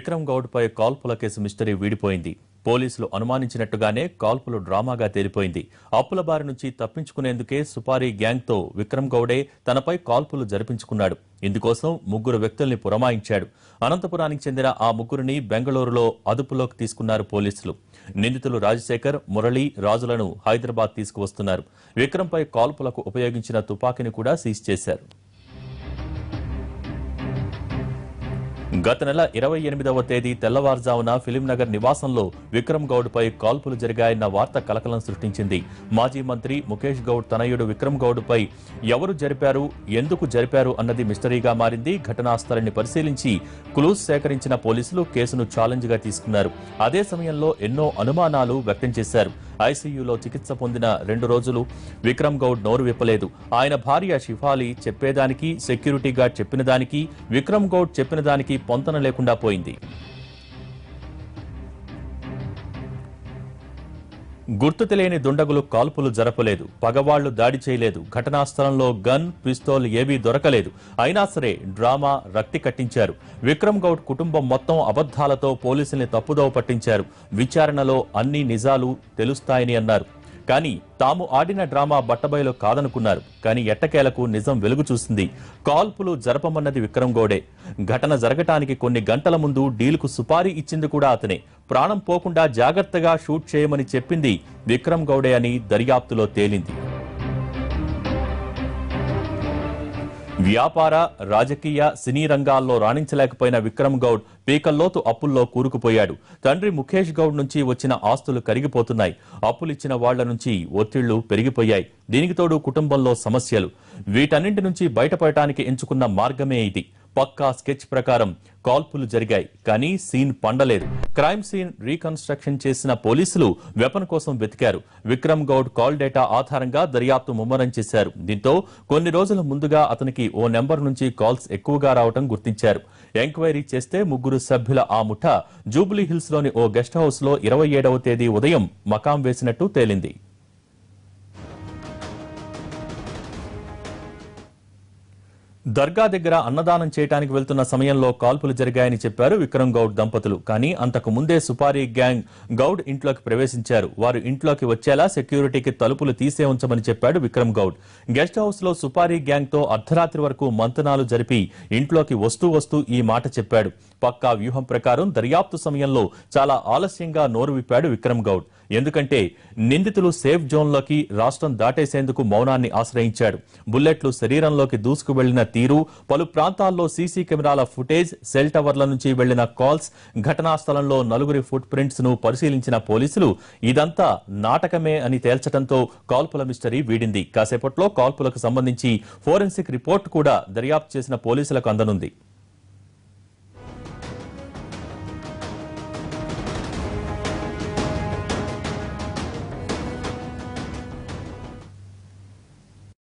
విక్రమ్ గౌడ్ పై కాల్పుల case mystery వీడిపోయింది. పోలీసులు అనుమానించినట్టుగానే కాల్పులు డ్రామాగా తేలిపోయింది. అప్పుల బారి నుంచి తప్పించుకునేందుకే సుపారీ గ్యాంగ్ తో విక్రమ్ గౌడే తనపై కాల్పులు జరిపించుకున్నాడు. ఇందుకోసం 3 వ్యక్తుల్ని పురమాయించాడు. అనంతపురానికి చెందిన ఆ 3ని బెంగళూరులో అదుపులోకి తీసుకున్నారు పోలీసులు. నిందితులు రాజశేఖర్, మురళి, రాజులను హైదరాబాద్ తీసుకువస్తున్నారు. విక్రమ్ పై కాల్పులకు ఉపయోగించిన తుపాకీని కూడా సీజ్ చేశారు. గత నెల 28వ తేదీ తెల్లవారుజామున ఫిలింనగర్ నివాసంలో విక్రమ్ గౌడ్ పై కాల్పులు జరిగాయన్న వార్త కలకలం సృష్టించింది. మాజీ మంత్రి ముఖేష్ గౌడ్ తనయుడు విక్రమ్ గౌడ్ పై ఎవరు జరిపారు, ఎందుకు జరిపారు అన్నది మిస్టరీగా మారింది. ఘటనా స్థలాన్ని పరిశీలించి క్లూస్ సేకరించిన పోలీసులు కేసును ఛాలెంజ్ గా తీసుకున్నారు. అదే సమయంలో ఎన్నో అనుమానాలు వ్యక్తం చేశారు. ఐసీయూలో చికిత్స పొందిన 2 రోజులు విక్రమ్ గౌడ్ నోరు విప్పలేదు. ఆయన భార్య షిఫాలి చెప్పేదానికి, సెక్యూరిటీ గార్డ్ చెప్పిన దానికి, విక్రమ్ గౌడ్ చెప్పిన దానికి పొంతన లేకుండా పోయింది. గుర్తు తెలియని దుండగులు కాల్పులు జరపలేదు, పగవాళ్లు దాడి చేయలేదు. ఘటనా స్థలంలో గన్, పిస్తోల్ ఏవీ దొరకలేదు. అయినా సరే డ్రామా రక్తి కట్టించారు. విక్రమ్ గౌడ్ కుటుంబం మొత్తం అబద్ధాలతో పోలీసుల్ని తప్పుదోవ పట్టించారు. విచారణలో అన్ని నిజాలు తెలుస్తాయని అన్నారు. కానీ తాము ఆడిన డ్రామా బట్టబయలు కాదనుకున్నారు. కానీ ఎట్టకేలకు నిజం వెలుగు చూసింది. కాల్పులు జరపమన్నది విక్రమ్ గౌడే. ఘటన జరగటానికి కొన్ని గంటల ముందు డీల్కు సుపారీ ఇచ్చింది కూడా అతనే. ప్రాణం పోకుండా జాగ్రత్తగా షూట్ చేయమని చెప్పింది విక్రమ్ గౌడే అని దర్యాప్తులో తేలింది. వ్యాపార, రాజకీయ, సినీ రంగాల్లో రాణించలేకపోయిన విక్రమ్ గౌడ్ పీకల్లోతు అప్పుల్లో కూరుకుపోయాడు. తండ్రి ముఖేష్ గౌడ్ నుంచి వచ్చిన ఆస్తులు కరిగిపోతున్నాయి. అప్పులిచ్చిన వాళ్ల నుంచి ఒత్తిళ్లు పెరిగిపోయాయి. దీనికి తోడు కుటుంబంలో సమస్యలు. వీటన్నింటి నుంచి బయటపడటానికి ఎంచుకున్న మార్గమే ఇది. పక్కా స్కెచ్ ప్రకారం కాల్పులు జరిగాయి. కానీ సీన్ పండలేదు. క్రైమ్ సీన్ రీకన్స్ట్రక్షన్ చేసిన పోలీసులు వెపన్ కోసం వెతికారు. విక్రమ్ గౌడ్ కాల్ డేటా ఆధారంగా దర్యాప్తు ముమ్మరం చేశారు. దీంతో కొన్ని రోజుల ముందుగా అతనికి ఓ నెంబర్ నుంచి కాల్స్ ఎక్కువగా రావడం గుర్తించారు. ఎంక్వైరీ చేస్తే 3 సభ్యుల ఆ ముఠా జూబ్లీ హిల్స్ లోని ఓ గెస్ట్ హౌస్ లో 27వ తేదీ ఉదయం మకాం వేసినట్టు తేలింది. దర్గా దగ్గర అన్నదానం చేయడానికి వెళ్తున్న సమయంలో కాల్పులు జరిగాయని చెప్పారు విక్రమ్ గౌడ్ దంపతులు. కానీ అంతకు ముందే సుపారీ గ్యాంగ్ గౌడ్ ఇంట్లోకి ప్రవేశించారు. వారు ఇంట్లోకి వచ్చేలా సెక్యూరిటీకి తలుపులు తీసే ఉంచమని చెప్పాడు విక్రమ్ గౌడ్. గెస్ట్ హౌస్ లో సుపారీ గ్యాంగ్ తో అర్ధరాత్రి వరకు మంతనాలు జరిపి ఇంట్లోకి వస్తూ ఈ మాట చెప్పాడు. పక్కా వ్యూహం ప్రకారం దర్యాప్తు సమయంలో చాలా ఆలస్యంగా నోరు విప్పాడు విక్రమ్ గౌడ్. ఎందుకంటే నిందితులు సేఫ్ జోన్లోకి రాష్ట్రం దాటేసేందుకు మౌనాన్ని ఆశ్రయించాడు. బుల్లెట్లు శరీరంలోకి దూసుకు వెళ్లిన తీరు, పలు ప్రాంతాల్లో సీసీ కెమెరాల ఫుటేజ్, సెల్ టవర్ల నుంచి వెళ్లిన కాల్స్, ఘటనా స్థలంలో 4 ఫుట్ ప్రింట్స్ ను పరిశీలించిన పోలీసులు ఇదంతా నాటకమే అని తేల్చడంతో కాల్పుల మిస్టరీ వీడింది. కాసేపట్లో కాల్పులకు సంబంధించి ఫోరెన్సిక్ రిపోర్ట్ కూడా దర్యాప్తు చేసిన పోలీసులకు అందనుంది.